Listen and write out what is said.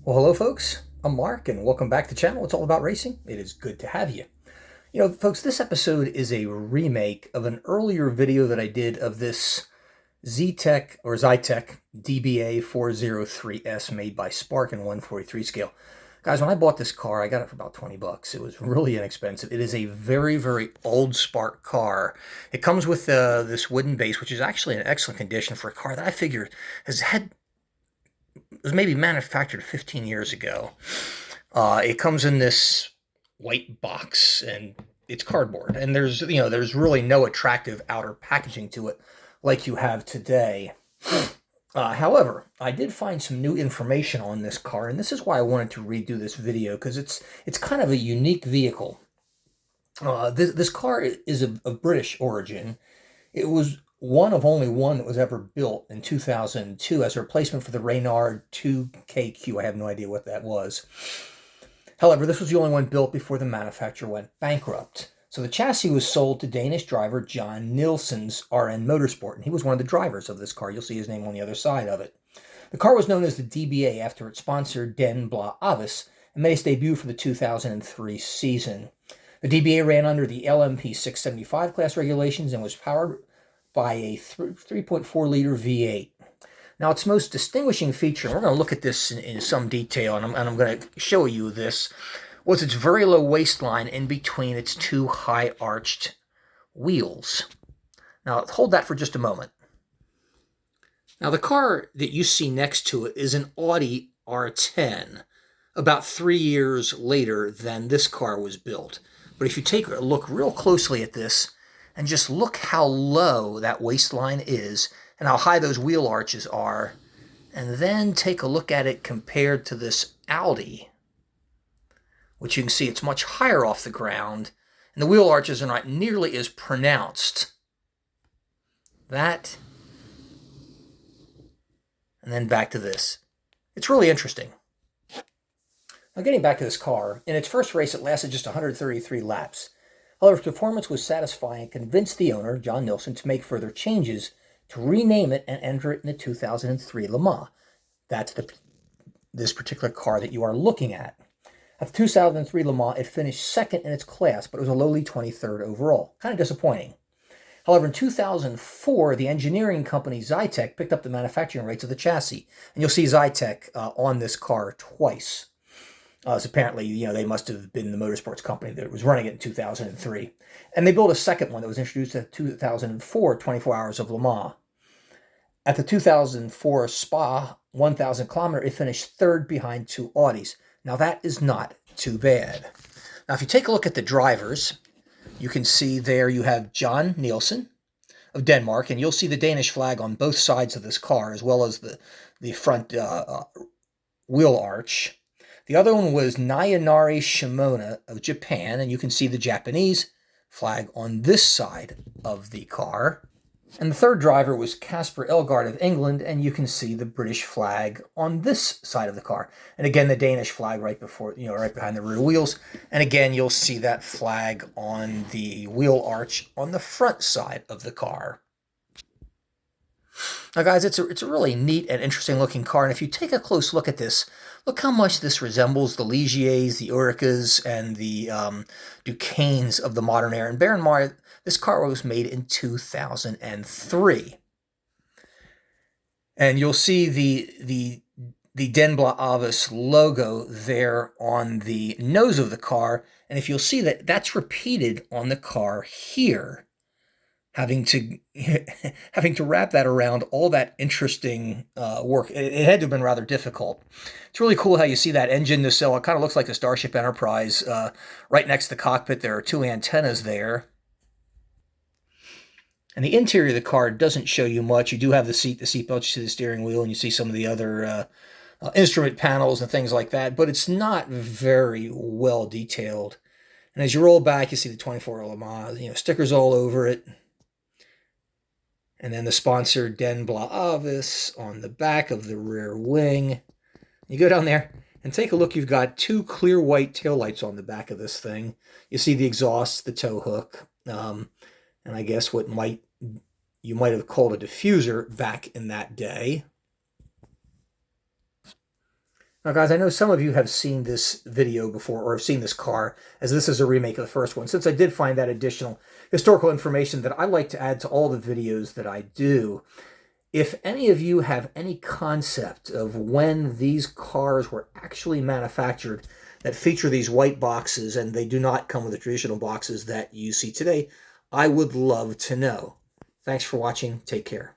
Well, hello folks, I'm Mark and welcome back to the channel. It's all about racing. It is good to have you. You know, folks, this episode is a remake of an earlier video that I did of this Zytec DBA 403S made by Spark in 143 scale. Guys, when I bought this car, I got it for about 20 bucks. It was really inexpensive. It is a very, very old Spark car. It comes with this wooden base, which is actually in excellent condition for a car that I figured was maybe manufactured 15 years ago. It comes in this white box and it's cardboard, and there's really no attractive outer packaging to it like you have today. However, I did find some new information on this car, and this is why I wanted to redo this video, because it's kind of a unique vehicle. This car is of British origin. It was one of only one that was ever built in 2002 as a replacement for the Reynard 2KQ. I have no idea what that was. However, this was the only one built before the manufacturer went bankrupt. So the chassis was sold to Danish driver John Nilson's RN Motorsport, and he was one of the drivers of this car. You'll see his name on the other side of it. The car was known as the DBA after its sponsor Den Bla Avis and made its debut for the 2003 season. The DBA ran under the LMP675 class regulations and was powered by a 3.4-liter V8. Now, its most distinguishing feature, and we're going to look at this in some detail, and I'm going to show you this, was its very low waistline in between its two high-arched wheels. Now, hold that for just a moment. Now, the car that you see next to it is an Audi R10, about 3 years later than this car was built. But if you take a look real closely at this, and just look how low that waistline is and how high those wheel arches are, and then take a look at it compared to this Audi, which you can see it's much higher off the ground, and the wheel arches are not nearly as pronounced. That, and then back to this. It's really interesting. Now, getting back to this car, in its first race it lasted just 133 laps. However, its performance was satisfying and convinced the owner, John Nilson, to make further changes to rename it and enter it in the 2003 Le Mans. That's this particular car that you are looking at. At the 2003 Le Mans, it finished second in its class, but it was a lowly 23rd overall. Kind of disappointing. However, in 2004, the engineering company Zytec picked up the manufacturing rights of the chassis. And you'll see Zytec on this car twice. So apparently, they must have been the motorsports company that was running it in 2003. And they built a second one that was introduced at 2004, 24 Hours of Le Mans. At the 2004 Spa 1,000 kilometer, it finished third behind two Audis. Now, that is not too bad. Now, if you take a look at the drivers, you can see there you have John Nilson of Denmark, and you'll see the Danish flag on both sides of this car, as well as the front wheel arch. The other one was Nayanari Shimona of Japan, and you can see the Japanese flag on this side of the car. And the third driver was Casper Elgaard of England, and you can see the British flag on this side of the car. And again, the Danish flag right behind the rear wheels. And again, you'll see that flag on the wheel arch on the front side of the car. Now, guys, it's a really neat and interesting looking car, and if you take a close look at this, look how much this resembles the Ligiers, the Ouricas, and the Duquesnes of the modern era. And bear in mind, this car was made in 2003. And you'll see the Den Bla Avis logo there on the nose of the car, and if you'll see that, that's repeated on the car here. Having to wrap that around all that interesting work. It had to have been rather difficult. It's really cool how you see that engine nacelle. It kind of looks like the Starship Enterprise. Right next to the cockpit, there are two antennas there. And the interior of the car doesn't show you much. You do have the seatbelt, you see the steering wheel, and you see some of the other instrument panels and things like that. But it's not very well detailed. And as you roll back, you see the 24 Le Mans, stickers all over it. And then the sponsor, Den Bla Avis, on the back of the rear wing. You go down there and take a look. You've got two clear white taillights on the back of this thing. You see the exhaust, the tow hook, and I guess what you might have called a diffuser back in that day. Now, guys, I know some of you have seen this video before or have seen this car, as this is a remake of the first one. Since I did find that additional historical information that I like to add to all the videos that I do, if any of you have any concept of when these cars were actually manufactured that feature these white boxes and they do not come with the traditional boxes that you see today, I would love to know. Thanks for watching. Take care.